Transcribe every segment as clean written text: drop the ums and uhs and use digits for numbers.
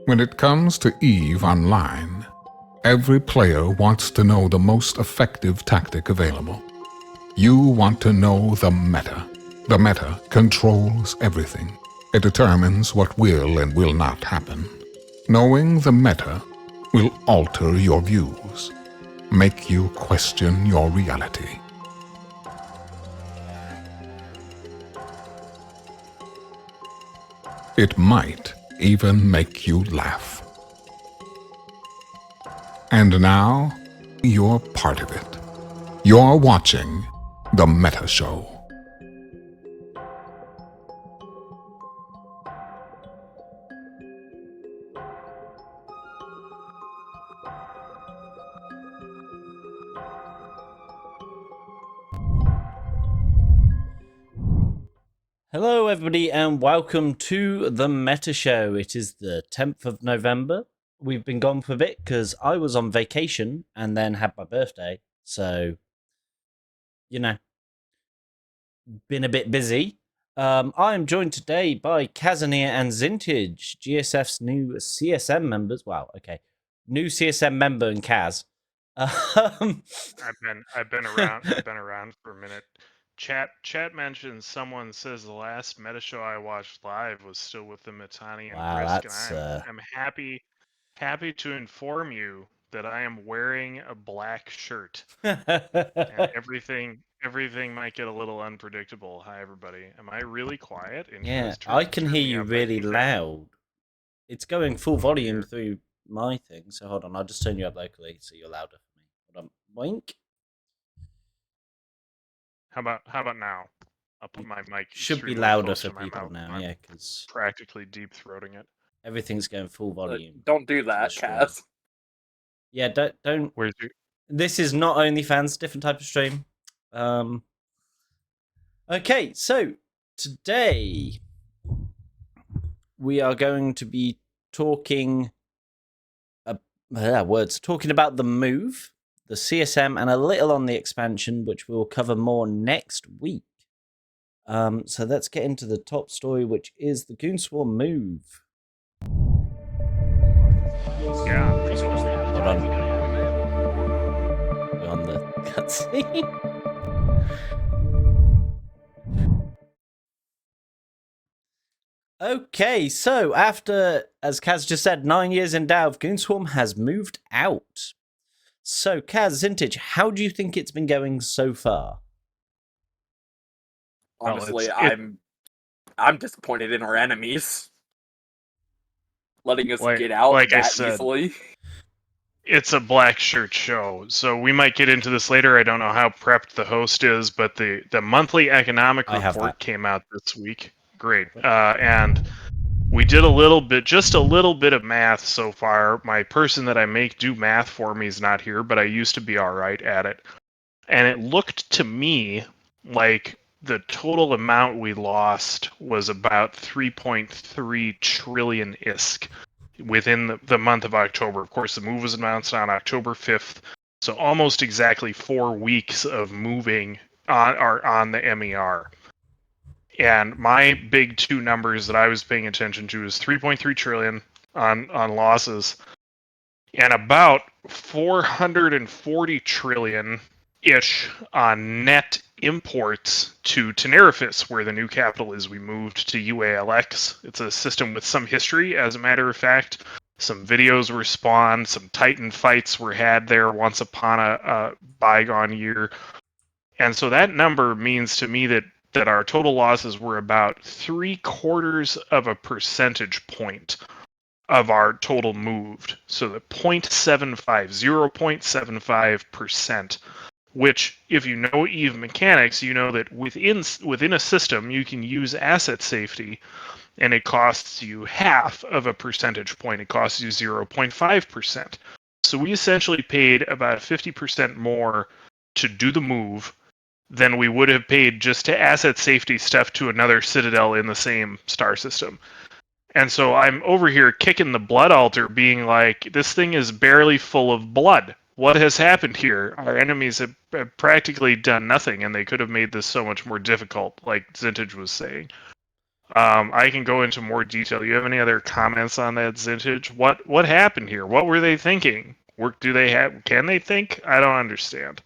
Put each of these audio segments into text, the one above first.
When it comes to EVE Online, every player wants to know the most effective tactic available. You want to know the meta. The meta controls everything. It determines what will and will not happen. Knowing the meta will alter your views, make you question your reality. It might even make you laugh. And now, you're part of it. You're watching The Meta Show. Hello everybody and welcome to The Meta Show. It is the 10th of November. We've been gone for a bit because I was on vacation and then had my birthday. So, you know, been a bit busy. I am joined today by Kazanir and Zintage, GSF's new CSM members. Wow, okay. New CSM member and Kaz. I've been around for a minute. Chat mentions someone says the last meta show I watched live was still with the Mitani and Wow, Brisk, that's and I'm happy to inform you that I am wearing a black shirt. And everything might get a little unpredictable. Hi everybody. Am I really quiet? Yeah, I can hear you really loud. It's going full volume through my thing, so hold on, I'll just turn you up locally so you're louder for me. Hold on. Boink. How about now? I'll put my mic Should be extremely louder close for to my people mouth. now, I'm yeah, because practically deep throating it. everything's going full volume. Don't do that, Kaz. Yeah, don't. Where's your... This is not OnlyFans, different type of stream. Okay, so today we are going to be talking talking about the move, the CSM, and a little on the expansion, which we'll cover more next week. So let's get into the top story, which is the Goonswarm move. Yeah. Hold on. We're on the cutscene. Okay, so after, as Kaz just said, 9 years in Dav, Goonswarm has moved out. So, Kaz, Zintage, how do you think it's been going so far? Honestly, I'm disappointed in our enemies. Letting us get out that easily. It's a black shirt show, so we might get into this later. I don't know how prepped the host is, but the monthly economic report came out this week. Great. And we did just a little bit of math so far. My person that I make do math for me is not here, but I used to be all right at it. And it looked to me like the total amount we lost was about 3.3 trillion ISK within the month of October. Of course, the move was announced on October 5th, so almost exactly 4 weeks of moving on the MER. And my big two numbers that I was paying attention to is 3.3 trillion on losses and about 440 trillion-ish on net imports to Tenerifis, where the new capital is. We moved to UALX. It's a system with some history, as a matter of fact. Some videos were spawned, some Titan fights were had there once upon a bygone year. And so that number means to me that our total losses were about 3/4 of a percentage point of our total moved. So the 0.75%, which, if you know EVE mechanics, you know that within a system you can use asset safety, and it costs you half of a percentage point. It costs you 0.5%. So we essentially paid about 50% more to do the move than we would have paid just to asset safety stuff to another citadel in the same star system. And so I'm over here kicking the blood altar, being like, this thing is barely full of blood. What has happened here? Our enemies have practically done nothing, and they could have made this so much more difficult, like Zintage was saying. I can go into more detail. You have any other comments on that, Zintage? What happened here? What were they thinking? Do they have? Can they think? I don't understand.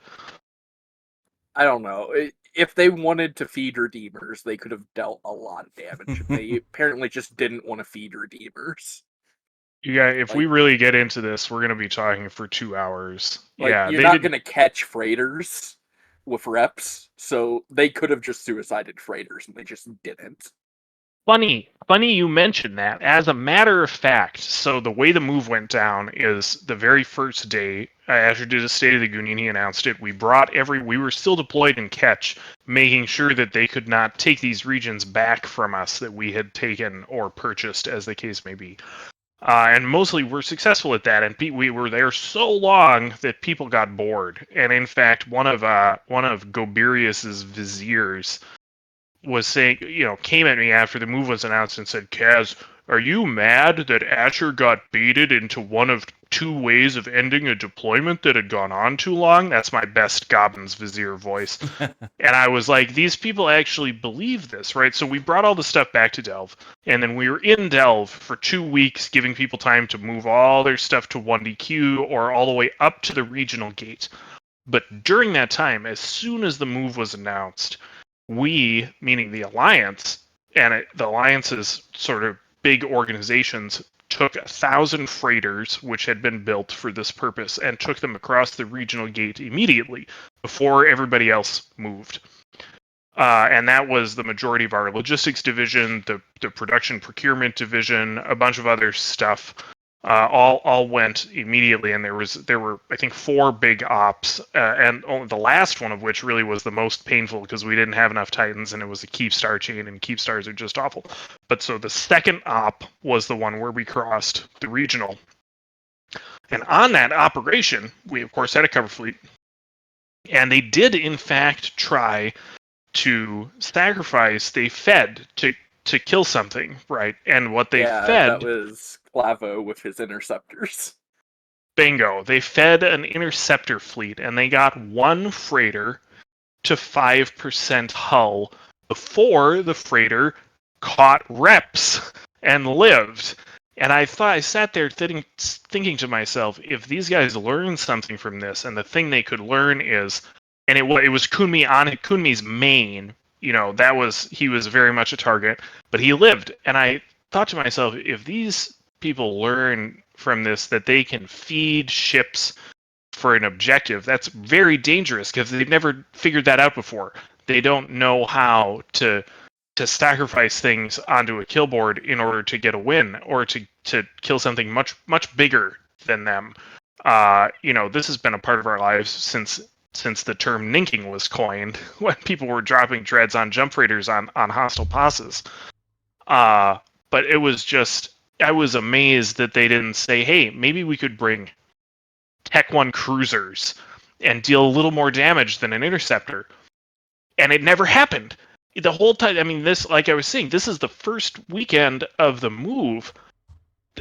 I don't know. If they wanted to feed Redeemers, they could have dealt a lot of damage. They apparently just didn't want to feed Redeemers. Yeah, if we really get into this, we're going to be talking for 2 hours. You're not going to catch freighters with reps, so they could have just suicided freighters, and they just didn't. Funny you mentioned that. As a matter of fact, so the way the move went down is the very first day, Azure did a State of the Union, he announced it. We were still deployed in Ketch, making sure that they could not take these regions back from us that we had taken or purchased, as the case may be. And mostly we're successful at that, and we were there so long that people got bored. And in fact, one of Goberius's viziers was saying, came at me after the move was announced and said, Kaz, are you mad that Asher got baited into one of 2 ways of ending a deployment that had gone on too long? That's my best Gobbins Vizier voice. And I was like, these people actually believe this, right? So we brought all the stuff back to Delve, and then we were in Delve for 2 weeks, giving people time to move all their stuff to 1DQ or all the way up to the regional gate. But during that time, as soon as the move was announced, we, meaning the Alliance, and the Alliance's sort of big organizations, took 1,000 freighters, which had been built for this purpose, and took them across the regional gate immediately before everybody else moved. And that was the majority of our logistics division, the production procurement division, a bunch of other stuff. All went immediately, and there were I think 4 big ops, and only the last one of which really was the most painful because we didn't have enough Titans, and it was a keep star chain, and keep stars are just awful. But so the second op was the one where we crossed the regional, and on that operation, we of course had a cover fleet, and they did in fact try to sacrifice. They fed to kill something, right? And what they fed... that was Clavo with his interceptors. Bingo. They fed an interceptor fleet, and they got 1 freighter to 5% hull before the freighter caught reps and lived. And I sat there thinking to myself, if these guys learn something from this, and the thing they could learn is, and it was Kunmi's main, he was very much a target, but he lived. And I thought to myself, if these people learn from this that they can feed ships for an objective, that's very dangerous because they've never figured that out before. They don't know how to sacrifice things onto a kill board in order to get a win or to kill something much bigger than them. This has been a part of our lives since the term ninking was coined, when people were dropping dreads on jump freighters on hostile passes. But it was just, I was amazed that they didn't say, hey, maybe we could bring Tech 1 cruisers and deal a little more damage than an interceptor. And it never happened. The whole time, I mean, this, like I was saying, this is the first weekend of the move,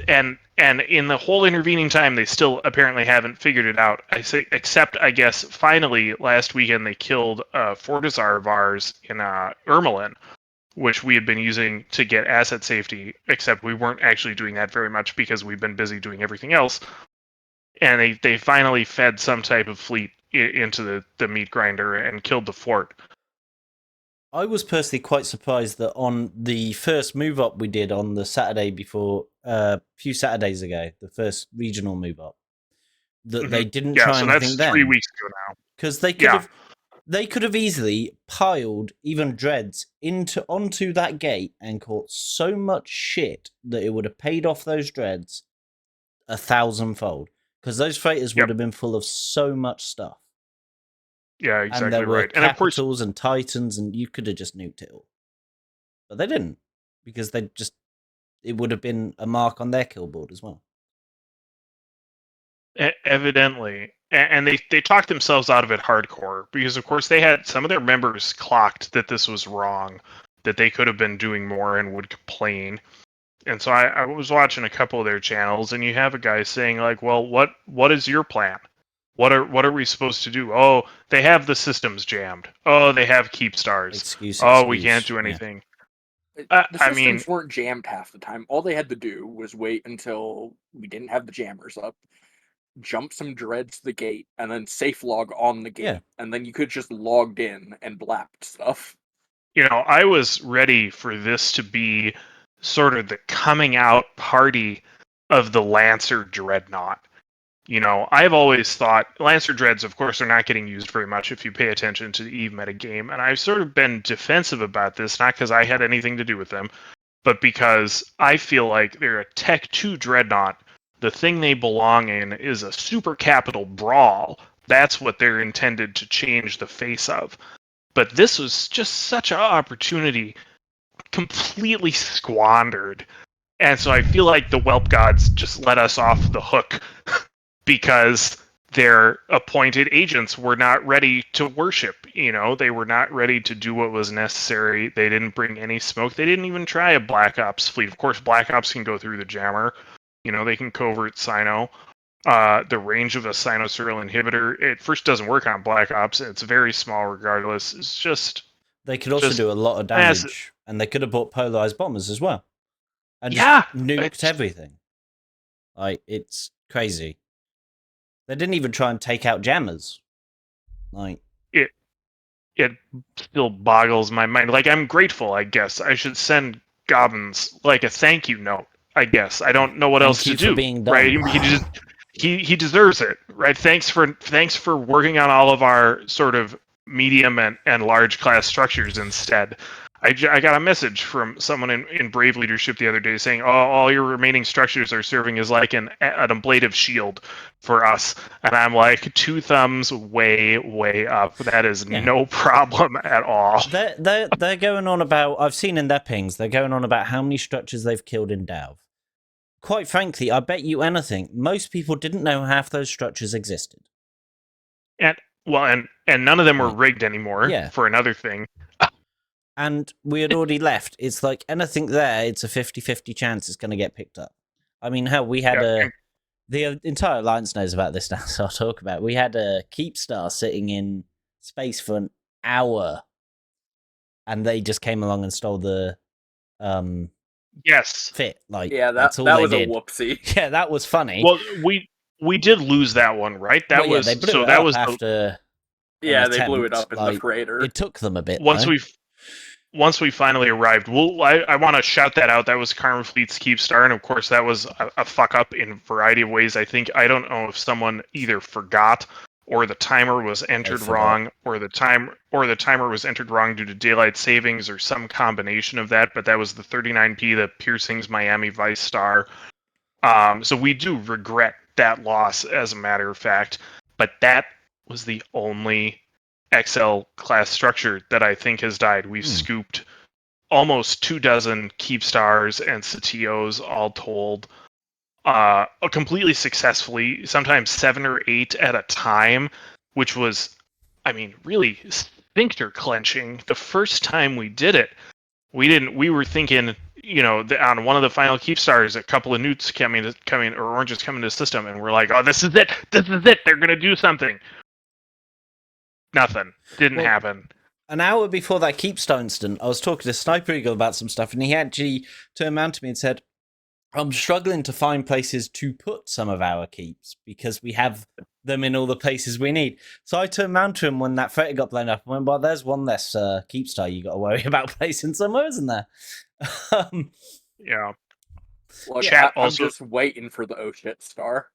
and in the whole intervening time, they still apparently haven't figured it out. Except, I guess, finally, last weekend they killed a Fortizar of ours in Ermelin, which we had been using to get asset safety, except we weren't actually doing that very much because we've been busy doing everything else. And they finally fed some type of fleet into the meat grinder and killed the fort. I was personally quite surprised that on the first move up we did on the Saturday before, a few Saturdays ago, the first regional move up, that they didn't try anything then. That's 3 weeks ago now. Because they could have easily piled even dreads onto that gate and caught so much shit that it would have paid off those dreads 1,000-fold. Because those freighters would have been full of so much stuff. Yeah, exactly and there were right. Capitals and Titans, and you could have just nuked it all. But they didn't, because it would have been a mark on their kill board as well. Evidently. And they talked themselves out of it hardcore, because of course they had some of their members clocked that this was wrong, that they could have been doing more and would complain. And so I was watching a couple of their channels, and you have a guy saying like, well, what is your plan? What are we supposed to do? Oh, they have the systems jammed. Oh, they have keep stars. Excuse. Oh, we can't do anything. The I mean, systems weren't jammed half the time. All they had to do was wait until we didn't have the jammers up, jump some dreads to the gate, and then safe log on the gate. Yeah. And then you could just logged in and blapped stuff. I was ready for this to be sort of the coming out party of the Lancer Dreadnought. I've always thought Lancer Dreads, of course, are not getting used very much if you pay attention to the EVE metagame, and I've sort of been defensive about this, not because I had anything to do with them, but because I feel like they're a Tech 2 Dreadnought. The thing they belong in is a super capital brawl. That's what they're intended to change the face of. But this was just such an opportunity, completely squandered. And so I feel like the Whelp Gods just let us off the hook because their appointed agents were not ready to worship. They were not ready to do what was necessary. They didn't bring any smoke. They didn't even try a Black Ops fleet. Of course, Black Ops can go through the jammer. They can covert Sino. The range of a Sino-Serial inhibitor, it first doesn't work on Black Ops. It's very small regardless. It's just... They could also do a lot of damage, and they could have bought polarized bombers as well. And just nuked everything. It's crazy. They didn't even try and take out jammers. It still boggles my mind. I'm grateful, I guess. I should send Gobbins, a thank you note, I guess. I don't know what else to do. Being done. Right? He deserves it, right? Thanks for working on all of our sort of medium and large class structures instead. I got a message from someone in Brave Leadership the other day saying, all your remaining structures are serving as an ablative shield for us. And I'm like, 2 thumbs way, way up. That is no problem at all. They're going on about, I've seen in their pings, they're going on about how many structures they've killed in Dalv. Quite frankly, I bet you anything, most people didn't know half those structures existed. And none of them were rigged anymore, for another thing. And we had already left. It's like anything there, it's a 50-50 chance it's going to get picked up. I mean, hell, we had the entire Alliance knows about this now, so I'll talk about it. We had a Keepstar sitting in space for an hour, and they just came along and stole the fit. That's all that they was did. A whoopsie. Yeah, that was funny. Well, we did lose that one, right? That was they blew so. It that up was after. They blew it up in the freighter. It took them a bit. Once we finally arrived, I want to shout that out. That was Karma Fleet's Keepstar, and of course that was a fuck up in a variety of ways. I don't know if someone either forgot or the timer was entered wrong, or the timer was entered wrong due to daylight savings, or some combination of that. But that was the 39p, the Piercings Miami Vice Star. So we do regret that loss, as a matter of fact. But that was the only XL class structure that I think has died. We've scooped almost 24 Keepstars and Satios all told, completely successfly, sometimes 7 or 8 at a time, which was, really sphincter clenching. The first time we did it, we were thinking, on one of the final Keepstars, a couple of newts coming, or oranges coming to the system, and we're like, oh, this is it, they're gonna do something. Nothing. Didn't happen. An hour before that Keepstar incident, I was talking to Sniper Eagle about some stuff, and he actually turned around to me and said, I'm struggling to find places to put some of our keeps because we have them in all the places we need. So I turned around to him when that freighter got blown up and went, well, there's one less Keepstar you got to worry about placing somewhere, isn't there? Yeah. Well, chat I'm just waiting for the oh shit star.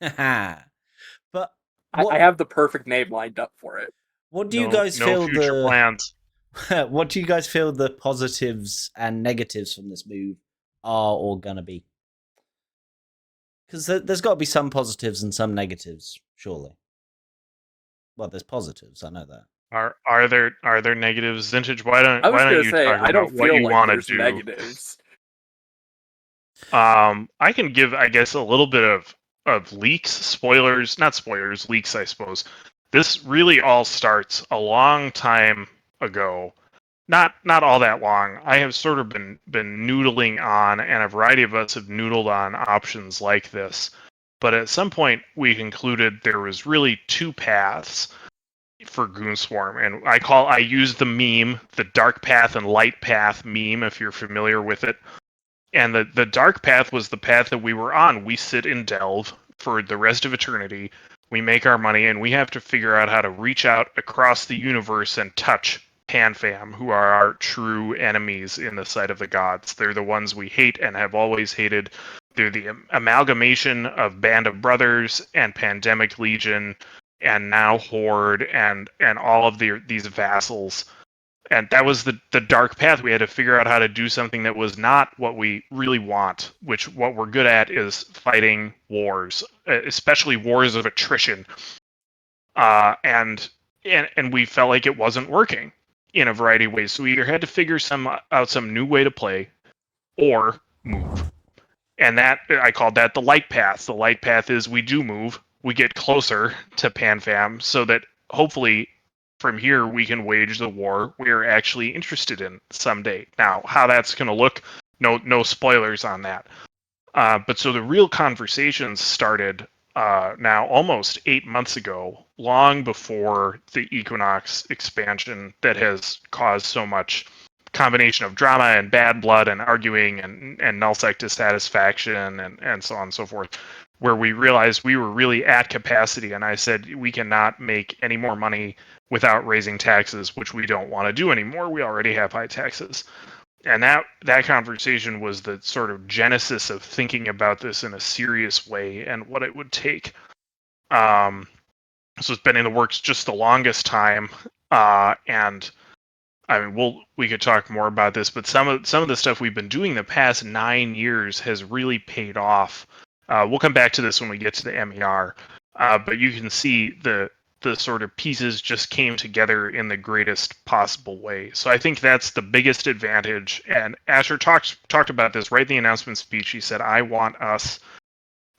But I have the perfect name lined up for it. What do you guys feel future plans? What do you guys feel the positives and negatives from this move are or gonna be? Because there's got to be some positives and some negatives, surely. Well, there's positives. I know that. Are there negatives? Vintage, why don't you talk about what you want to do? Negatives. I can give, I guess, a little bit of leaks, not spoilers, leaks, I suppose. This really all starts a long time ago. Not all that long. I have sort of been noodling on, and a variety of us have noodled on options like this. But at some point, we concluded there was really 2 paths. for Goonswarm, and I use the meme, the dark path and light path meme, if you're familiar with it. And the dark path was the path that we were on. We sit in Delve for the rest of eternity. We make our money, and we have to figure out how to reach out across the universe and touch PanFam, who are our true enemies in the sight of the gods. They're the ones we hate and have always hated. They're the amalgamation of Band of Brothers and Pandemic Legion and now Horde and all of these vassals. And that was the dark path. We had to figure out how to do something that was not what we really want, which what we're good at is fighting wars, especially wars of attrition. And we felt like it wasn't working in a variety of ways. So we either had to figure out some new way to play or move. And that I called that the light path. The light path is we do move, we get closer to PanFam so that hopefully from here we can wage the war we're actually interested in someday. Now, how that's going to look, no spoilers on that. But so the real conversations started now almost 8 months ago, long before the Equinox expansion that has caused so much combination of drama and bad blood and arguing and nullsec dissatisfaction and so on and so forth, where we realized we were really at capacity. And I said, we cannot make any more money without raising taxes, which we don't want to do anymore. We already have high taxes. And that conversation was the sort of genesis of thinking about this in a serious way and what it would take. So it's been in the works just the longest time. And I mean, we could talk more about this, but some of the stuff we've been doing the past 9 years has really paid off. We'll come back to this when we get to the MER, but you can see the sort of pieces just came together in the greatest possible way. So I think that's the biggest advantage. And Asher talked about this right in the announcement speech. He said, "I want us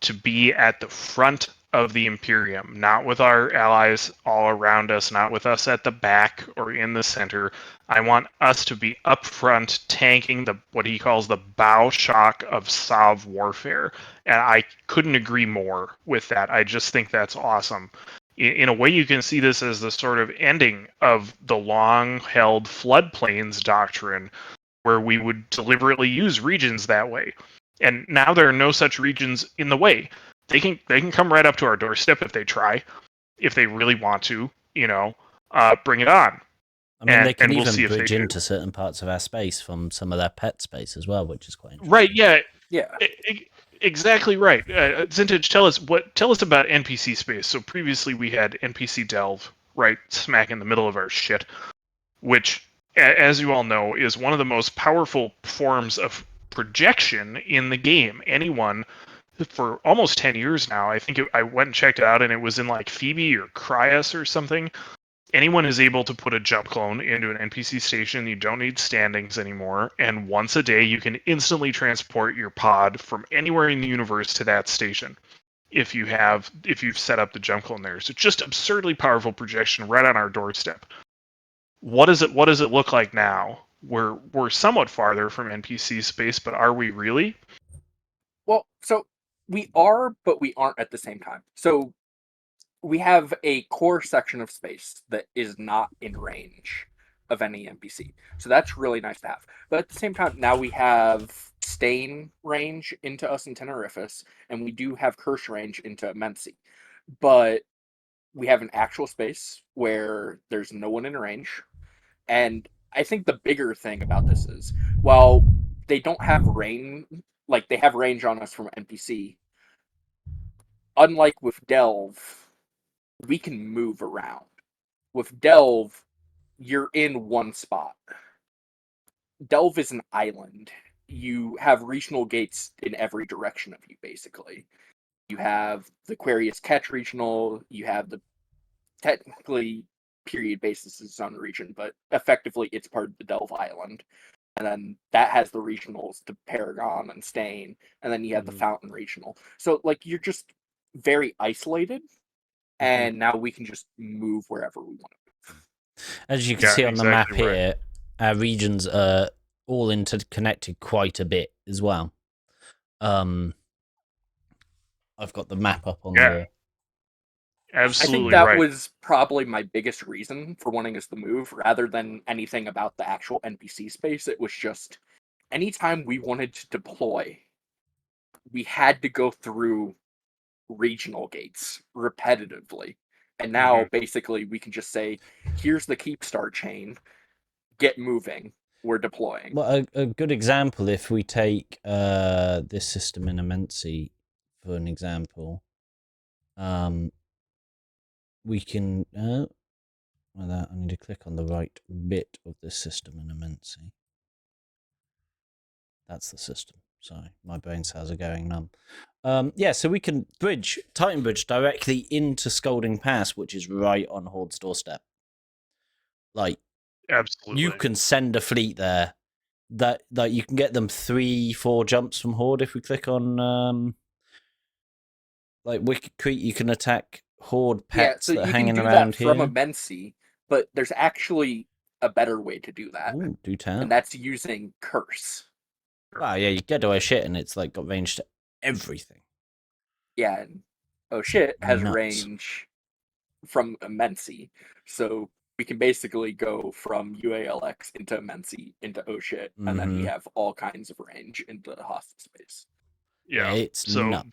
to be at the front of the Imperium, not with our allies all around us, not with us at the back or in the center. I want us to be up front tanking what he calls the bow shock of Sov warfare." And I couldn't agree more with that. I just think that's awesome. In a way, you can see this as the sort of ending of the long-held floodplains doctrine, where we would deliberately use regions that way. And now there are no such regions in the way. They can come right up to our doorstep if they try, if they really want to, bring it on. I mean, they can even bridge into certain parts of our space from some of their pet space as well, which is quite interesting. Right? Yeah. Exactly right. Zintage, tell us about NPC space. So previously we had NPC Delve right smack in the middle of our shit, which, as you all know, is one of the most powerful forms of projection in the game. Anyone, for almost 10 years now, I think I went and checked it out, and it was in like Phoebe or Cryos or something. Anyone is able to put a jump clone into an NPC station. You don't need standings anymore, and once a day you can instantly transport your pod from anywhere in the universe to that station if you've set up the jump clone there. So just absurdly powerful projection right on our doorstep. What does it look like now? We're somewhat farther from NPC space, but are we really? Well, so we are, but we aren't at the same time. So we have a core section of space that is not in range of any NPC. So that's really nice to have. But at the same time, now we have Stain range into us in Tenerifis, and we do have Curse range into Mency. But we have an actual space where there's no one in range. And I think the bigger thing about this is, while they don't have range, like they have range on us from NPC, unlike with Delve, we can move around. With Delve, you're in one spot. Delve is an island. You have regional gates in every direction of you, basically. You have the Aquarius Catch regional, you have the technically period basis is on region, but effectively it's part of the Delve Island. And then that has the regionals to Paragon and Stain, and then you have the Fountain regional. So like you're just very isolated. And now we can just move wherever we want to move. As you can see on the map here, our regions are all interconnected quite a bit as well. I've got the map up on the... Absolutely I think that right. was probably my biggest reason for wanting us to move, rather than anything about the actual NPC space. It was just anytime we wanted to deploy, we had to go through regional gates repetitively. And now basically we can just say, here's the keep star chain, get moving, we're deploying. Well, a good example, if we take this system in Immensity for an example, we can. I need to click on the right bit of this system in Immensity. That's the system. Sorry, my brain cells are going numb. Yeah, so we can Titan Bridge directly into Scolding Pass, which is right on Horde's doorstep. Like, Absolutely. you can send a fleet there. That you can get them 3-4 jumps from Horde if we click on like Wicked Crete. You can attack Horde pets so that are you hanging can do around that from here. Immensity, but there's actually a better way to do that. Ooh, do tell. And that's using Curse. Oh yeah, you get away shit, and it's like got range to everything. Yeah, and oh shit has Nuts. range from Immensity, so we can basically go from UALX into Immensity into oh shit, and then we have all kinds of range into hostile space. Yeah, it's so nuts.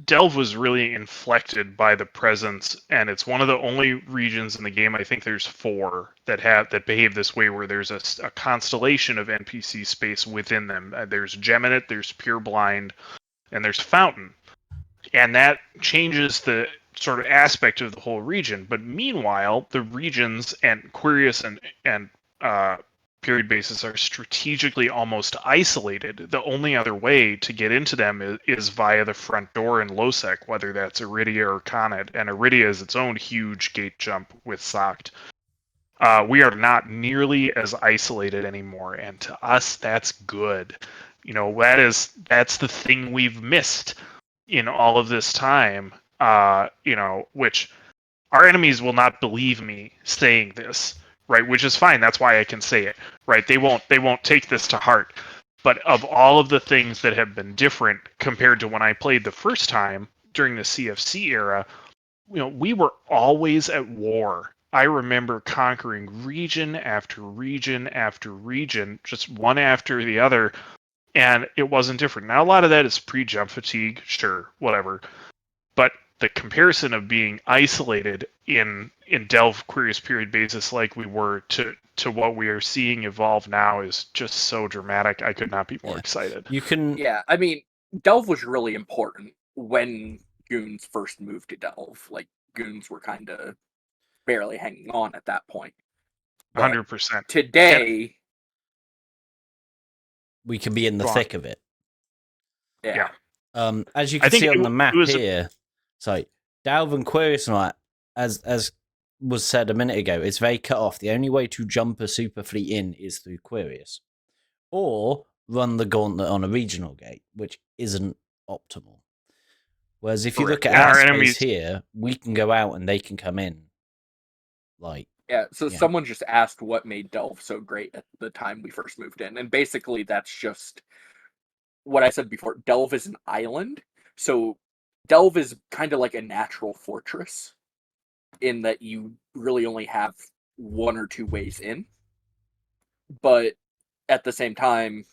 Delve was really inflected by the presence, and it's one of the only regions in the game. I think there's 4 that behave this way, where there's a constellation of NPC space within them. There's Geminate, there's Pureblind, and there's Fountain, and that changes the sort of aspect of the whole region. But meanwhile, the regions and Quirius and period bases are strategically almost isolated. The only other way to get into them is via the front door in Losec, whether that's Iridia or Conid. And Iridia is its own huge gate jump with Soct. We are not nearly as isolated anymore, and to us, that's good. That's the thing we've missed in all of this time. Which our enemies will not believe me saying this, right? Which is fine. That's why I can say it, right? They won't take this to heart. But of all of the things that have been different compared to when I played the first time during the CFC era, we were always at war. I remember conquering region after region after region, just one after the other, and it wasn't different. Now, a lot of that is pre-jump fatigue, sure, whatever. But the comparison of being isolated in Delve Quirius period basis like we were to what we are seeing evolve now is just so dramatic. I could not be more excited. Yeah, I mean, Delve was really important when Goons first moved to Delve. Like, Goons were kind of barely hanging on at that point. 100%. Today, we can be in the thick of it. Yeah. As you can see on the map here, Delve and Quirius and all that, as was said a minute ago, it's very cut off. The only way to jump a super fleet in is through Quirius, or run the gauntlet on a regional gate, which isn't optimal. Whereas if you look at our space here, we can go out and they can come in. Someone just asked what made Delve so great at the time we first moved in, and basically that's just what I said before. Delve is an island, so Delve is kind of like a natural fortress in that you really only have 1 or 2 ways in, but at the same time,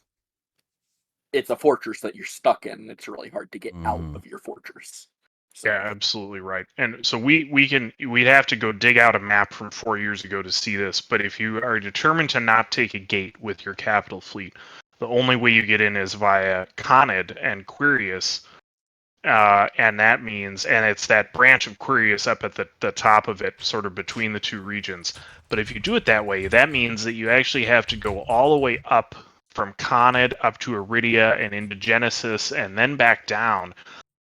it's a fortress that you're stuck in. It's really hard to get out of your fortress. So. Yeah, absolutely right. And so we'd have to go dig out a map from 4 years ago to see this. But if you are determined to not take a gate with your capital fleet, the only way you get in is via Conid and Quirius. And that means, and it's that branch of Quirius up at the top of it, sort of between the 2 regions. But if you do it that way, that means that you actually have to go all the way up from Conid up to Iridia and into Genesis and then back down,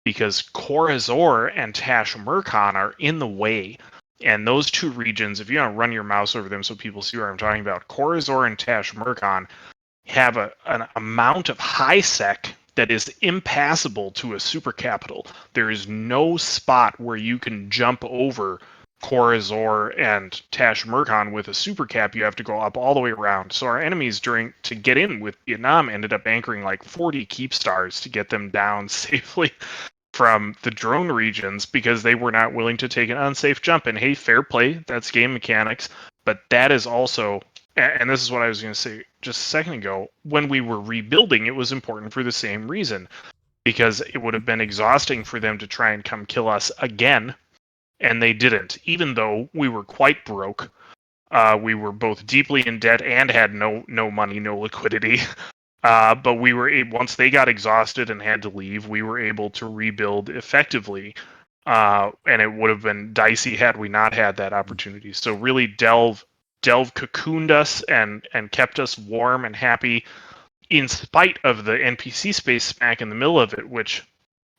because Corazor and Tash Murkon are in the way. And those 2 regions, if you want to run your mouse over them so people see what I'm talking about, Corazor and Tash Murkon have an amount of high sec that is impassable to a super capital. There is no spot where you can jump over Corazor and Tash Murkon with a super cap. You have to go up all the way around. So our enemies to get in with Vietnam ended up anchoring like 40 keep stars to get them down safely from the drone regions because they were not willing to take an unsafe jump. And hey, fair play, that's game mechanics. But that is also, and this is what I was going to say just a second ago, when we were rebuilding, it was important for the same reason. Because it would have been exhausting for them to try and come kill us again. And they didn't, even though we were quite broke. We were both deeply in debt and had no money, no liquidity. But we were once they got exhausted and had to leave, we were able to rebuild effectively. And it would have been dicey had we not had that opportunity. So really, Delve cocooned us and kept us warm and happy, in spite of the NPC space smack in the middle of it, which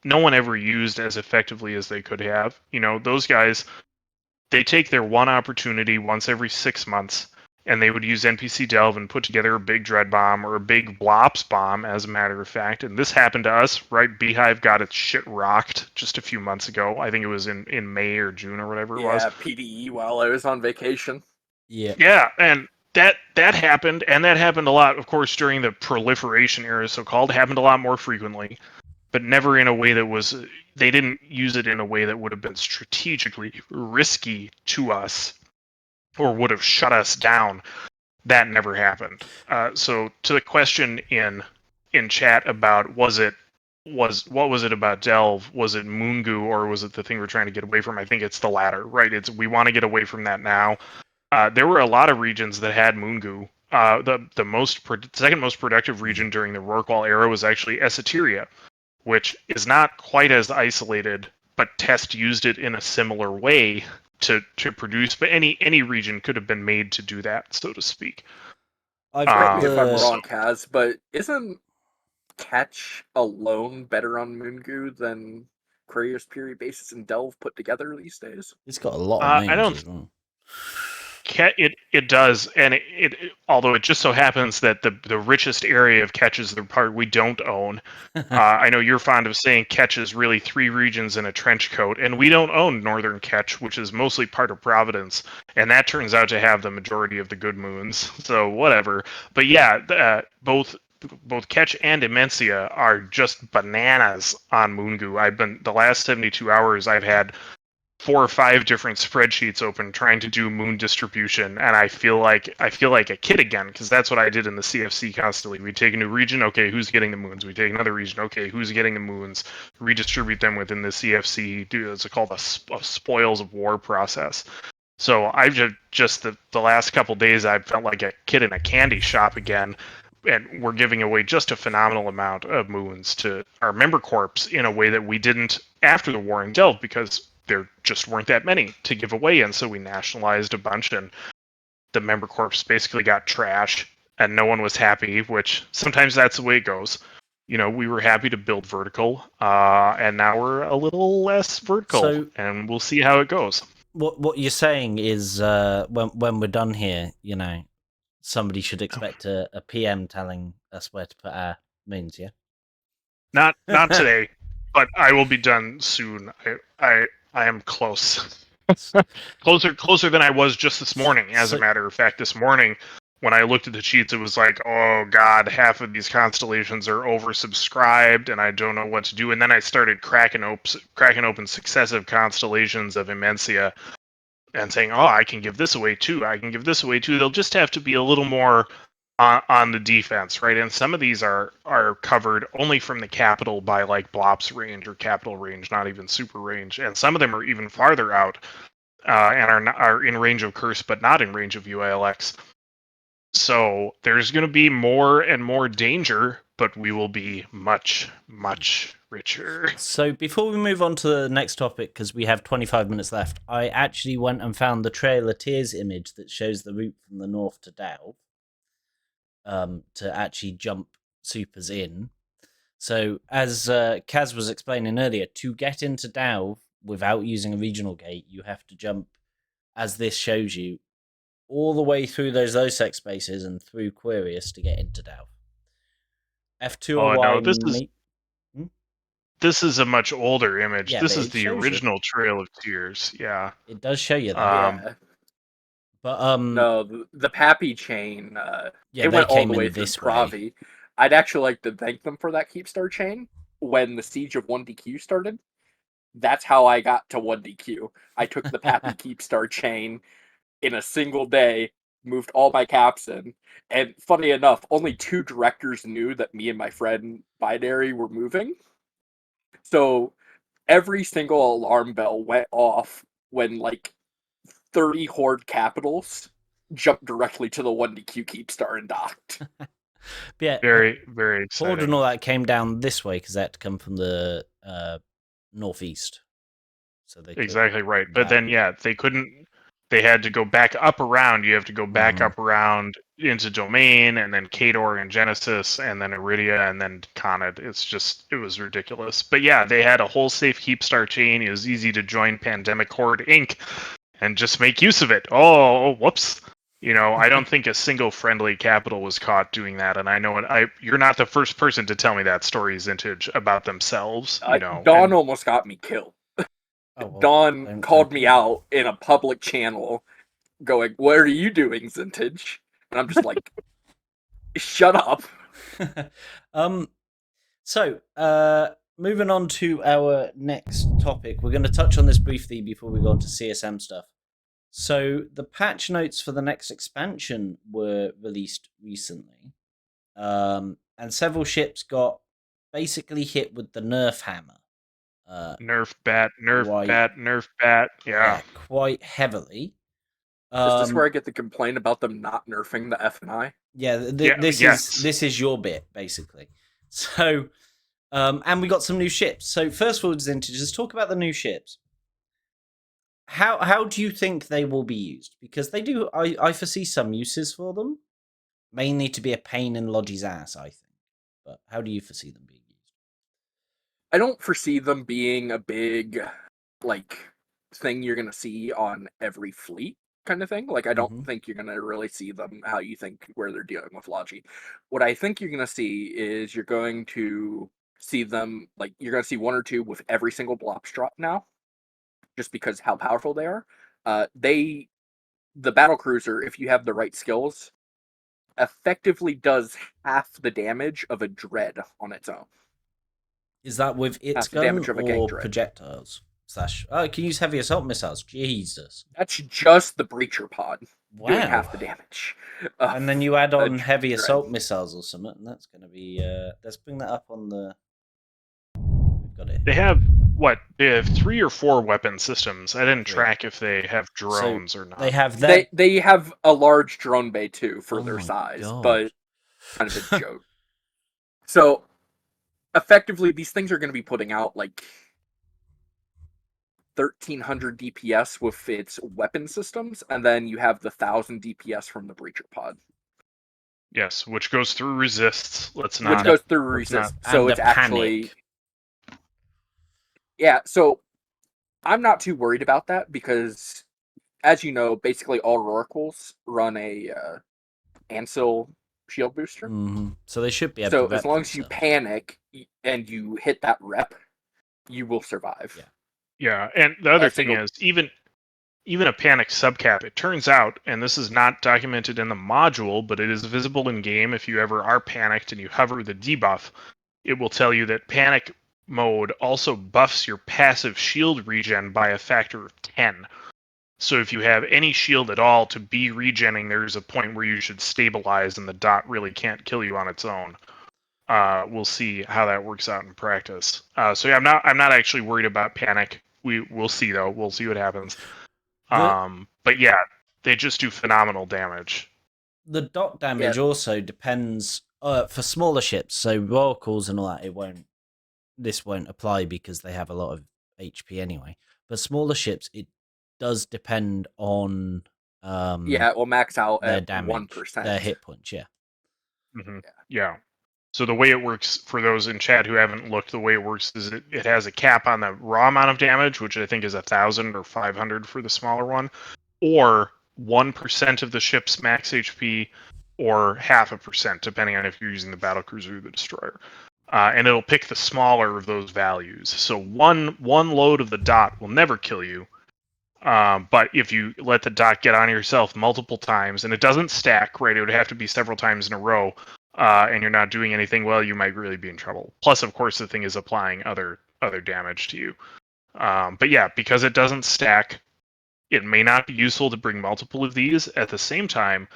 no one ever used as effectively as they could have. You know, those guys, they take their one opportunity once every 6 months, and they would use NPC Delve and put together a big Dread Bomb or a big Blops Bomb, as a matter of fact. And this happened to us, right? Beehive got its shit rocked just a few months ago. I think it was in May or June or whatever it was. Yeah, PDE while I was on vacation. Yeah. Yeah, and that happened, and that happened a lot, of course, during the proliferation era, so-called. Happened a lot more frequently, but never in a way that was, they didn't use it in a way that would have been strategically risky to us or would have shut us down. That never happened. So to the question in chat about what was it about Delve? Was it Moongu, or was it the thing we're trying to get away from? I think it's the latter, right? It's we want to get away from that now. There were a lot of regions that had Moongu. The second most productive region during the Rorqual era was actually Esoteria, which is not quite as isolated, but Test used it in a similar way to produce. But any region could have been made to do that, so to speak. Correct me if I'm wrong, Kaz, but isn't Catch alone better on Moongu than Courier's Fury Basis and Delve put together these days? It's got a lot of names as well. It does, and it although it just so happens that the richest area of Catch is the part we don't own. I know you're fond of saying Catch is really 3 regions in a trench coat, and we don't own Northern Catch, which is mostly part of Providence, and that turns out to have the majority of the good moons. So whatever. But yeah, both Catch and Immensia are just bananas on Moongu. The last 72 hours I've had 4 or 5 different spreadsheets open trying to do moon distribution, and I feel like a kid again, because that's what I did in the CFC constantly. We take a new region, okay, who's getting the moons? We take another region, okay, who's getting the moons? Redistribute them within the CFC. Do it's called a spoils of war process. So I've just the last couple days I felt like a kid in a candy shop again, and we're giving away just a phenomenal amount of moons to our member corps in a way that we didn't after the war in Delve, because there just weren't that many to give away, and so we nationalized a bunch, and the member corps basically got trash, and no one was happy, which sometimes that's the way it goes. You know, we were happy to build vertical, and now we're a little less vertical, and we'll see how it goes. What you're saying is when we're done here, you know, somebody should expect a PM telling us where to put our moons, yeah? Not today, but I will be done soon. I am close. closer than I was just this morning. As a matter of fact, this morning when I looked at the sheets, it was like, oh god, half of these constellations are oversubscribed, and I don't know what to do. And then I started cracking open successive constellations of Immensia, and saying, oh, I can give this away too. I can give this away too. They'll just have to be a little more on the defense, right? And some of these are covered only from the capital by like Blops range or capital range, not even super range. And some of them are even farther out and are in range of Curse, but not in range of UILX. So there's going to be more and more danger, but we will be much, much richer. So before we move on to the next topic, because we have 25 minutes left, I actually went and found the Trail of Tears image that shows the route from the north to Delve. To actually jump supers in. So as Kaz was explaining earlier, to get into Delve without using a regional gate, you have to jump, as this shows you, all the way through those LOSEC spaces and through Quirius to get into Delve. F2OY... This is a much older image. Yeah, this is the original Trail of Tears. Yeah. It does show you that. Yeah. But no, the Pappy chain. It went all the way through Pravi. I'd actually like to thank them for that Keepstar chain. when the siege of 1DQ started, that's how I got to 1DQ. I took the Pappy Keepstar chain in a single day, moved all my caps in, and funny enough, only 2 directors knew that me and my friend Binary were moving. So every single alarm bell went off when like 30 Horde capitals jumped directly to the 1DQ Keepstar and docked. Yeah, very, very exciting. Horde and all that came down this way because they had to come from the northeast. So they exactly right. But then, yeah, they couldn't. They had to go back up around. You have to go back up around into Domain, and then Kador and Genesis, and then Iridia, and then Conid. It was ridiculous. But yeah, they had a whole safe Keepstar chain. It was easy to join Pandemic Horde Inc. and just make use of it. Oh, whoops. I don't think a single friendly capital was caught doing that, and I know you're not the first person to tell me that story, Zintage, about themselves. Dawn almost got me killed. Oh, well, Dawn called me out in a public channel, going, "What are you doing, Zintage?" And I'm just like, "Shut up." So, moving on to our next topic, we're going to touch on this briefly before we go on to CSM stuff. So, the patch notes for the next expansion were released recently, and several ships got basically hit with the nerf hammer. Nerf bat, nerf bat. Yeah, quite heavily. Is this where I get the complaint about them not nerfing the F&I? Yeah, this is your bit basically. So, and we got some new ships. So first of all, just talk about the new ships. How do you think they will be used? Because they do, I foresee some uses for them, mainly to be a pain in Logi's ass, I think. But how do you foresee them being used? I don't foresee them being a big, thing you're going to see on every fleet kind of thing. Like, I don't think you're going to really see them how you think where they're dealing with Logi. What I think you're going to see is you're going to see them, you're going to see 1 or 2 with every single Blops drop now, just because how powerful they are. The battle cruiser, if you have the right skills, effectively does half the damage of a dread on its own. Is that with its gun or projectiles? You can use heavy assault missiles. Jesus. That's just the breacher pod doing half the damage. And then you add on heavy assault missiles or something, and that's going to be... let's bring that up on the... We've got it. They have, They have 3 or 4 weapon systems. I didn't track if they have drones or not. They have that... They have a large drone bay, too, for their size, but kind of a joke. So, effectively, these things are going to be putting out, 1,300 DPS with its weapon systems, and then you have the 1,000 DPS from the breacher pod. Yes, which goes through resists. Which goes through resist. So it's actually... Yeah, so I'm not too worried about that because, as you know, basically all Rorquals run a Ansil shield booster. So they should be able to... So as long as you panic and you hit that rep, you will survive. Yeah, and the other thing is, even a panic subcap, it turns out, and this is not documented in the module, but it is visible in game if you ever are panicked and you hover the debuff, it will tell you that panic mode also buffs your passive shield regen by a factor of 10. So if you have any shield at all to be regenning, there's a point where you should stabilize and the dot really can't kill you on its own. We'll see how that works out in practice. So yeah, I'm not actually worried about panic. We'll see though. We'll see what happens. But yeah, they just do phenomenal damage. The dot damage also depends for smaller ships. So Rorquals and all that, this won't apply because they have a lot of HP anyway. But smaller ships, it does depend on it will max out their at damage, 1%. their hit points. Yeah. So the way it works for those in chat who haven't looked, the way it works is it has a cap on the raw amount of damage, which I think is 1,000 or 500 for the smaller one, or 1% of the ship's max HP, or 0.5%, depending on if you're using the battlecruiser or the destroyer. And it'll pick the smaller of those values. So one load of the dot will never kill you. But if you let the dot get on yourself multiple times, and it doesn't stack, right? It would have to be several times in a row. and you're not doing anything well, you might really be in trouble. Plus, of course, the thing is applying other damage to you. But yeah, because it doesn't stack, it may not be useful to bring multiple of these. At the same time,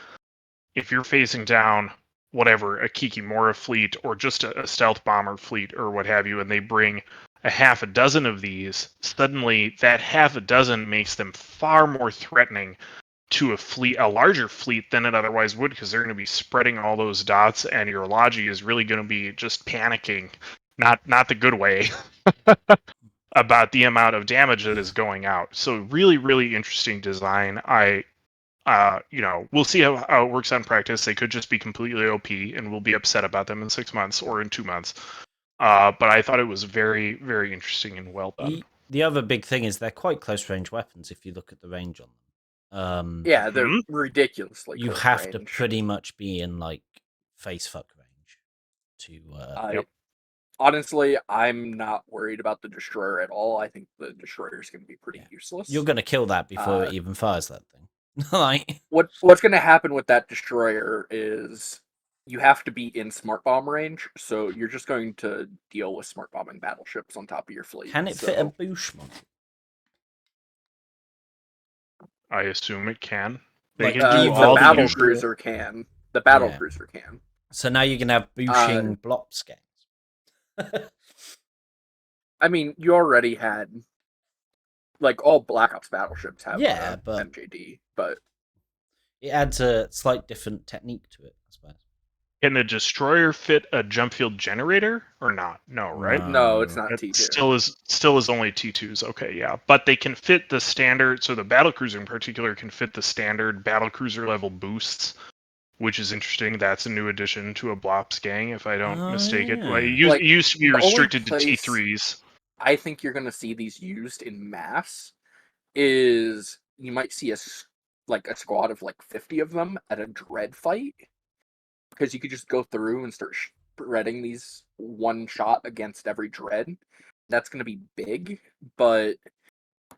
if you're facing down whatever, a Kikimora fleet or just a stealth bomber fleet or what have you, and they bring a half a dozen of these, suddenly that half a dozen makes them far more threatening to a larger fleet than it otherwise would, because they're going to be spreading all those dots, and your Logi is really going to be just panicking, not the good way, about the amount of damage that is going out. So really, really interesting design. We'll see how it works on practice. They could just be completely OP, and we'll be upset about them in 6 months or in 2 months. But I thought it was very, very interesting and well done. The other big thing is they're quite close range weapons if you look at the range on them. Yeah, they're ridiculously you close have range. to pretty much be in like face fuck range to Honestly, I'm not worried about the destroyer at all. I think the destroyer is going to be pretty useless. You're going to kill that before it even fires that thing. Like what's going to happen with that destroyer is you have to be in smart bomb range, so you're just going to deal with smart bombing battleships on top of your fleet. Can it fit a boosh module? I assume it can. Like, can do the all battle usual... cruiser can. The battle cruiser can. So now you can have booshing blop scans. I mean, you already had like all Black Ops battleships have but MJD, but it adds a slight different technique to it, I suppose. Can the destroyer fit a jump field generator or not? No, right? No, it's not it T2. Still is only T2s. Okay, yeah, but they can fit the standard. So the battlecruiser in particular can fit the standard battlecruiser level boosts, which is interesting. That's a new addition to a Blops gang, if I don't mistake it. Well, it used to be restricted to T3s. I think you're going to see these used in mass. Is you might see a squad of like 50 of them at a dread fight, because you could just go through and start spreading these one shot against every dread. That's going to be big, but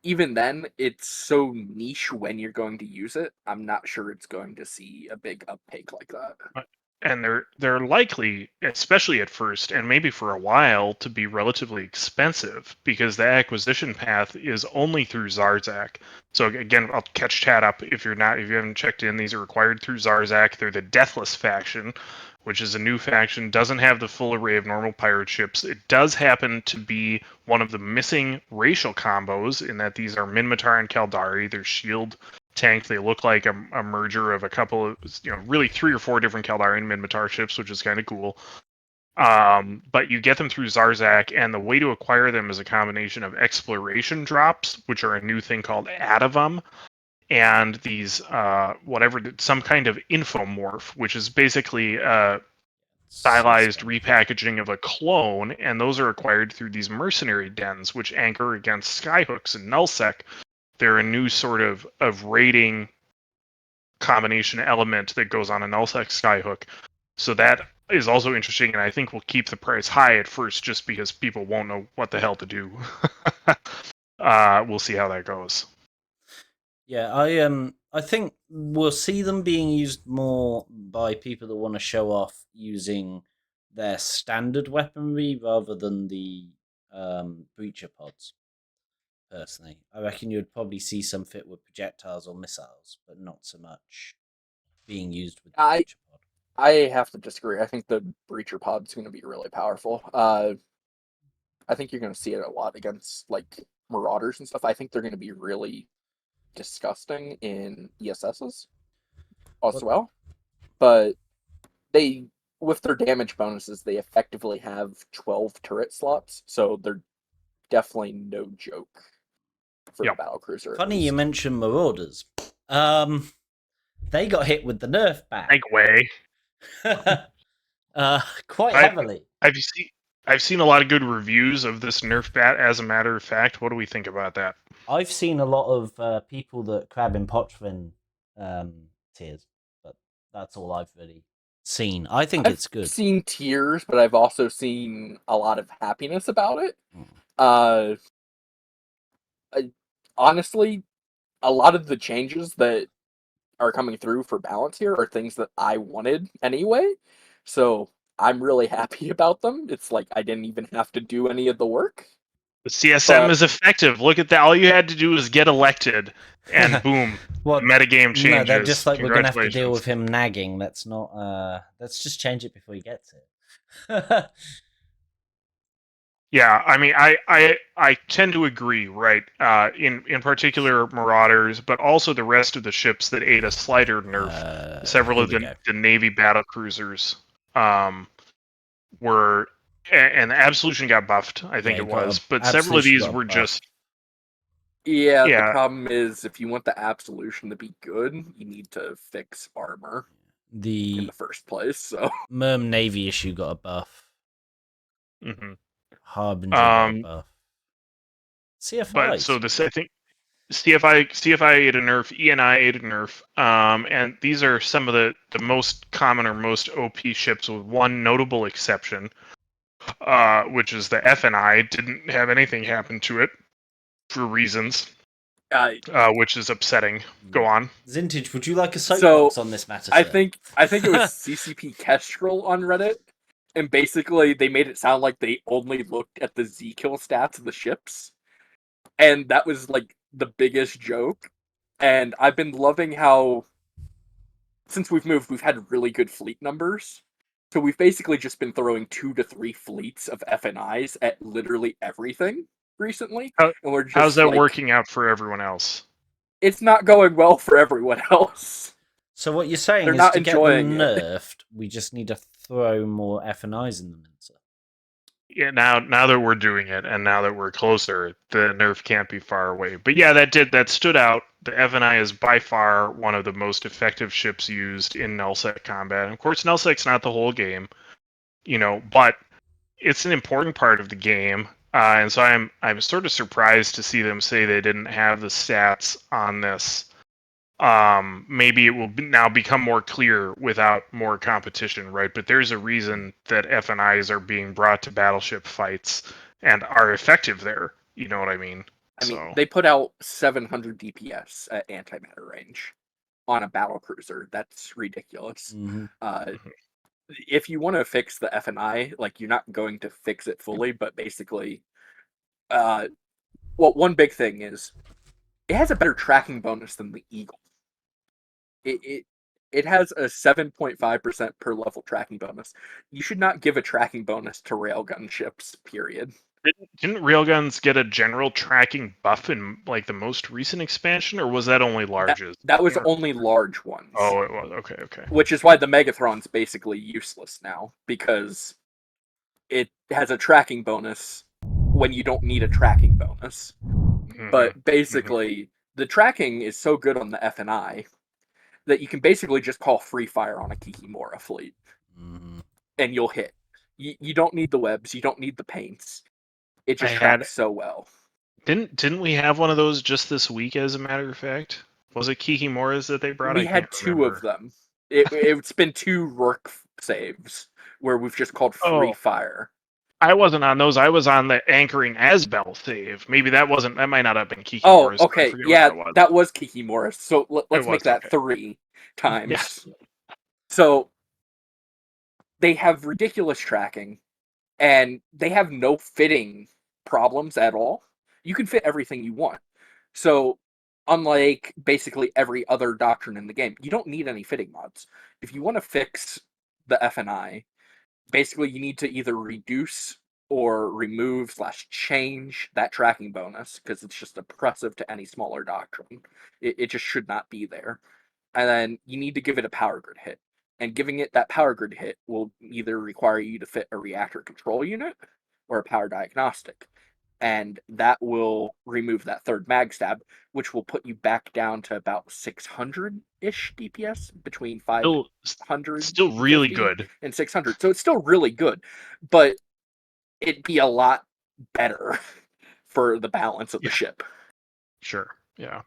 even then, it's so niche when you're going to use it. I'm not sure it's going to see a big uptake like that. And they're likely, especially at first, and maybe for a while, to be relatively expensive, because the acquisition path is only through Zarzak. So again, I'll catch chat up if you haven't checked in. These are acquired through Zarzak. They're the Deathless faction, which is a new faction. Doesn't have the full array of normal pirate ships. It does happen to be one of the missing racial combos, in that these are Minmatar and Kaldari. They're shield tank. They look like a merger of a couple of, really 3 or 4 different Kaldarian Minmatar ships, which is kind of cool. But you get them through Zarzak, and the way to acquire them is a combination of exploration drops, which are a new thing called Atavum, and these some kind of infomorph, which is basically a stylized repackaging of a clone, and those are acquired through these mercenary dens, which anchor against skyhooks and nullsec. They're a new sort of raiding combination element that goes on a nullsec skyhook. So that is also interesting, and I think will keep the price high at first, just because people won't know what the hell to do. We'll see how that goes. Yeah, I think we'll see them being used more by people that want to show off using their standard weaponry rather than the breacher pods. Personally, I reckon you'd probably see some fit with projectiles or missiles, but not so much being used with the breacher pod. I have to disagree. I think the breacher pod is going to be really powerful. I think you're going to see it a lot against like marauders and stuff. I think they're going to be really disgusting in ESSs as well. But they, with their damage bonuses, they effectively have 12 turret slots, so they're definitely no joke for the battlecruiser. Funny you mentioned marauders. They got hit with the nerf back. Segue. Quite heavily. I've seen a lot of good reviews of this nerf bat. As a matter of fact, what do we think about that? I've seen a lot of people that crab in Pochvin tears, but that's all I've really seen. I think it's good. I've seen tears, but I've also seen a lot of happiness about it. Honestly, a lot of the changes that are coming through for balance here are things that I wanted anyway. So I'm really happy about them. It's like I didn't even have to do any of the work. The CSM But- is effective. Look at that. All you had to do was get elected, and boom, metagame changes. No, they're just like, we're gonna have to deal Congratulations. with him nagging. Let's not. Let's just change it before he gets it. Yeah, I mean, I tend to agree, right? In particular, Marauders, but also the rest of the ships that ate a slighter nerf. Several of the Navy battle cruisers were, and the Absolution got buffed, I think it was, but several of these were just. Yeah, the problem is if you want the Absolution to be good, you need to fix armor in the first place. So Merm Navy issue got a buff. Mm-hmm. Harbinger got a buff. CFI. But so this, I think, CFI ate a nerf, ENI ate a nerf, and these are some of the most common or most OP ships, with one notable exception, which is the FNI didn't have anything happen to it for reasons, which is upsetting. Go on. Zintage, would you like a soapbox on this matter, sir? I think it was CCP Kestrel on Reddit, and basically they made it sound like they only looked at the Z kill stats of the ships, and that was like the biggest joke. And I've been loving how, since we've moved, we've had really good fleet numbers. So we've basically just been throwing 2 to 3 fleets of FNIs at literally everything recently. And we're just how's that working out for everyone else? It's not going well for everyone else. So what you're saying is to get them nerfed, we just need to throw more FNIs in the mincer. Yeah, now that we're doing it, and now that we're closer, the nerf can't be far away. But yeah, that stood out. The FNI is by far one of the most effective ships used in nullsec combat. And of course, nullsec's not the whole game, but it's an important part of the game. And so I'm sort of surprised to see them say they didn't have the stats on this. Maybe it will now become more clear without more competition, right? But there's a reason that FNIs are being brought to battleship fights and are effective there. You know what I mean? I mean, they put out 700 DPS at antimatter range on a battle cruiser. That's ridiculous. If you want to fix the FNI, like, you're not going to fix it fully, but basically, one big thing is it has a better tracking bonus than the Eagle. It has a 7.5% per level tracking bonus. You should not give a tracking bonus to railgun ships, period. Didn't railguns get a general tracking buff in like the most recent expansion, or was that only larges? That was only large ones. Oh, it was. Okay. Which is why the Megathron's basically useless now, because it has a tracking bonus when you don't need a tracking bonus. But basically, the tracking is so good on the FNI that you can basically just call free fire on a Kikimora fleet, and you'll hit. You don't need the webs, you don't need the paints. It just tracks so well. Didn't we have one of those just this week, as a matter of fact? Was it Kikimoras that they brought? We had 2 of them. It's been 2 Rourke saves where we've just called free fire. I wasn't on those. I was on the anchoring Asbel save. Maybe that might not have been Kikimoras. Oh, okay. Yeah, that was Kikimoras. So let's make that 3 times. Yes. So they have ridiculous tracking, and they have no fitting problems at all. You can fit everything you want. So unlike basically every other doctrine in the game, you don't need any fitting mods. If you want to fix the FNI, basically you need to either reduce or remove / change that tracking bonus, because it's just oppressive to any smaller doctrine. It just should not be there. And then you need to give it a power grid hit. And giving it that power grid hit will either require you to fit a reactor control unit or a power diagnostic. And that will remove that 3rd mag stab, which will put you back down to about 600-ish DPS, between 500 still really good, and 600. So it's still really good, but it'd be a lot better for the balance of the ship. Sure, yeah.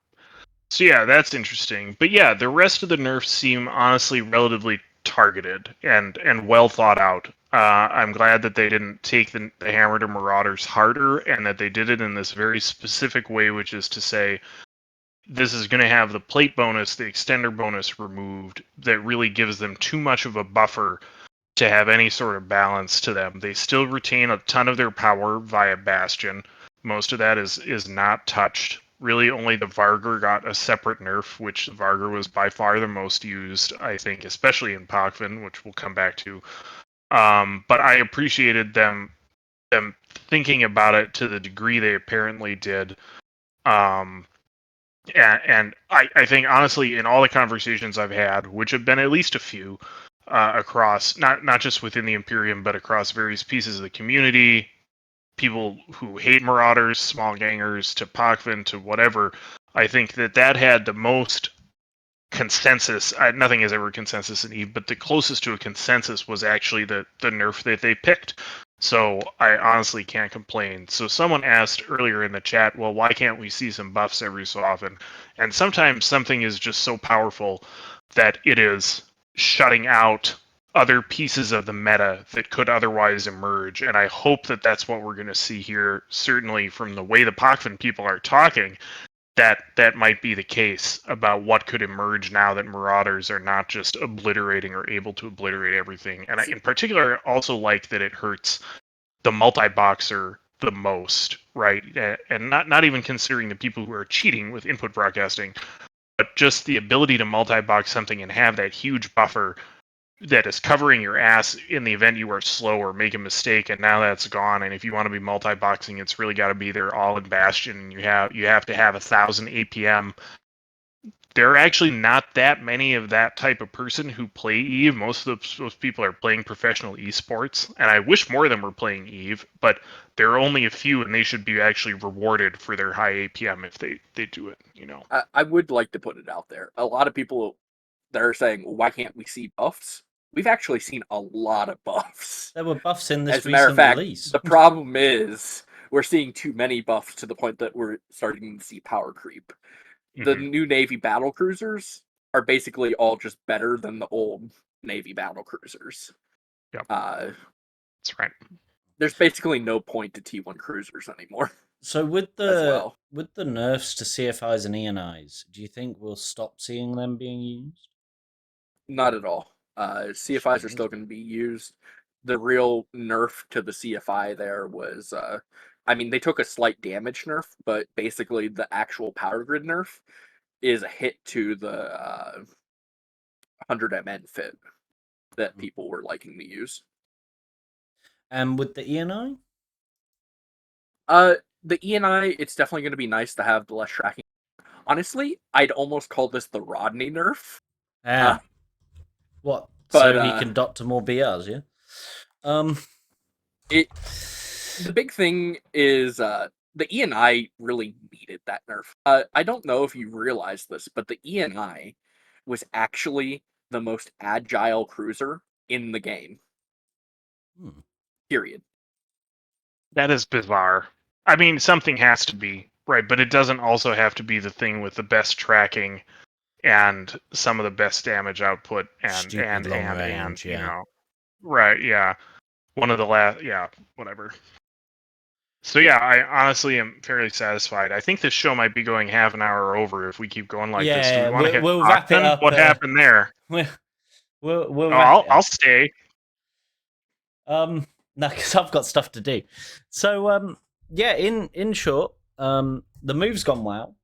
So yeah, that's interesting. But yeah, the rest of the nerfs seem honestly relatively targeted and well thought out. I'm glad that they didn't take the Hammer to Marauders harder, and that they did it in this very specific way, which is to say, this is going to have the plate bonus, the extender bonus removed, that really gives them too much of a buffer to have any sort of balance to them. They still retain a ton of their power via Bastion. Most of that is not touched. Really, only the Vargur got a separate nerf, which the Vargur was by far the most used, I think, especially in Pakvin, which we'll come back to. But I appreciated them thinking about it to the degree they apparently did. And I think, honestly, in all the conversations I've had, which have been at least a few, across, not just within the Imperium, but across various pieces of the community, people who hate Marauders, small gangers, to Pakvin, to whatever, I think that had the most consensus. Nothing is ever consensus in Eve, but the closest to a consensus was actually the nerf that they picked. So I honestly can't complain. So someone asked earlier in the chat, well, why can't we see some buffs every so often? And sometimes something is just so powerful that it is shutting out other pieces of the meta that could otherwise emerge. And I hope that that's what we're going to see here, certainly from the way the Pakvin people are talking, that might be the case about what could emerge now that Marauders are not just obliterating or able to obliterate everything. And I, in particular, also like that it hurts the multi-boxer the most, right? And not even considering the people who are cheating with input broadcasting, but just the ability to multi-box something and have that huge buffer that is covering your ass in the event you are slow or make a mistake, and now that's gone. And if you want to be multi-boxing, it's really got to be there all in Bastion, and you have to have 1,000 APM. There are actually not that many of that type of person who play Eve. Most of those people are playing professional esports, and I wish more of them were playing Eve, but there are only a few, and they should be actually rewarded for their high APM if they do it, you know. I would like to put it out there. A lot of people that are saying, why can't we see buffs? We've actually seen a lot of buffs. There were buffs in this As a matter of fact, release. The problem is we're seeing too many buffs to the point that we're starting to see power creep. The new Navy battle cruisers are basically all just better than the old Navy battle cruisers. Yep. That's right. There's basically no point to T1 cruisers anymore. So with the nerfs to CFIs and ENIs, do you think we'll stop seeing them being used? Not at all. CFIs are still going to be used. The real nerf to the CFI there was, they took a slight damage nerf, but basically the actual power grid nerf is a hit to the 100 MN fit that people were liking to use. And with the ENI? The ENI, it's definitely going to be nice to have the less tracking. Honestly, I'd almost call this the Rodney nerf. What? But, so he can dot to more BRs, yeah? The big thing is the ENI really needed that nerf. I don't know if you realize this, but the ENI was actually the most agile cruiser in the game. Period. That is bizarre. I mean, something has to be, right? But it doesn't also have to be the thing with the best tracking and some of the best damage output and range, you know. Right, yeah. One of the last, yeah, whatever. So yeah, I honestly am fairly satisfied. I think this show might be going half an hour over if we keep going like this. Do we want to hit we'll wrap it up. What happened there? I'll stay. No, because I've got stuff to do. So in short, the move's gone well.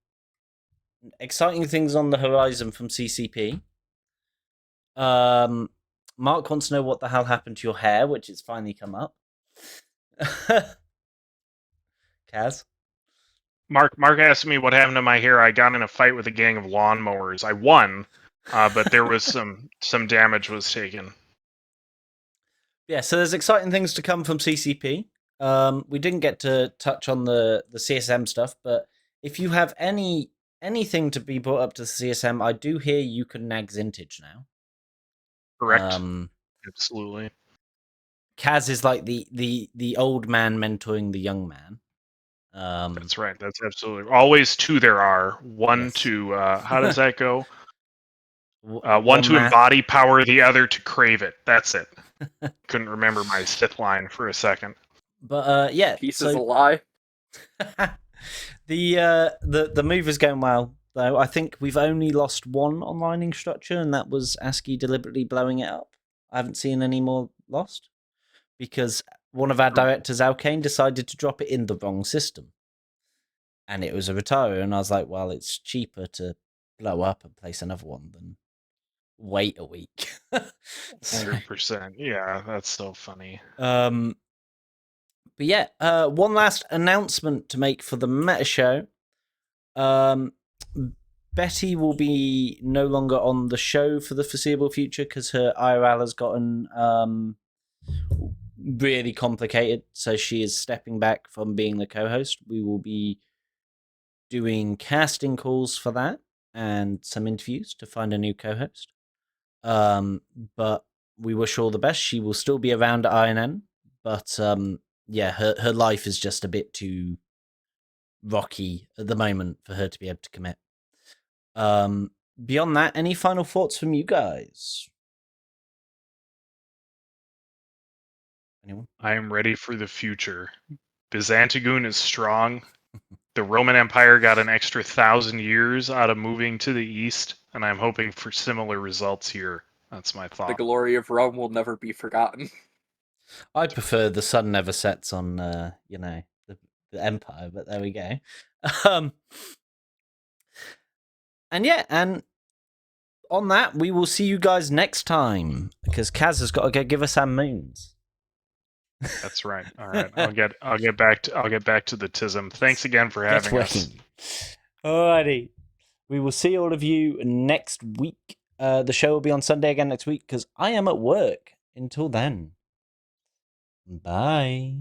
Exciting things on the horizon from CCP. Mark wants to know what the hell happened to your hair, which has finally come up. Kaz? Mark asked me what happened to my hair. I got in a fight with a gang of lawnmowers. I won, but there was some damage was taken. Yeah, so there's exciting things to come from CCP. We didn't get to touch on the CSM stuff, but if you have anything to be brought up to the CSM, I do hear you can nag Zintage now. Correct. Absolutely. Kaz is like the old man mentoring the young man. That's right. That's absolutely. Always two there are. One yes. To, how does that go? One to embody power, the other to crave it. That's it. Couldn't remember my Sith line for a second. But yeah. Peace is a lie. The move is going well, though. I think we've only lost one onlining structure, and that was ASCII deliberately blowing it up. I haven't seen any more lost because one of our directors, Alkane, decided to drop it in the wrong system. And it was a retirer, and I was like, well, it's cheaper to blow up and place another one than wait a week. 100%. Yeah, that's so funny. But yeah, one last announcement to make for the Meta Show. Betty will be no longer on the show for the foreseeable future because her IRL has gotten really complicated. So she is stepping back from being the co-host. We will be doing casting calls for that and some interviews to find a new co-host. But we wish her all the best. She will still be around at INN, but yeah, her life is just a bit too rocky at the moment for her to be able to commit. Beyond that, any final thoughts from you guys? Anyone? I am ready for the future. Byzantium is strong. The Roman Empire got an extra 1,000 years out of moving to the east, and I'm hoping for similar results here. That's my thought. The glory of Rome will never be forgotten. I prefer the sun never sets on, the Empire, but there we go. And yeah, and on that, we will see you guys next time because Kaz has got to go give us our moons. That's right. All right, I'll get back to the tism. Thanks again for having us. Alrighty, we will see all of you next week. The show will be on Sunday again next week because I am at work. Until then, bye.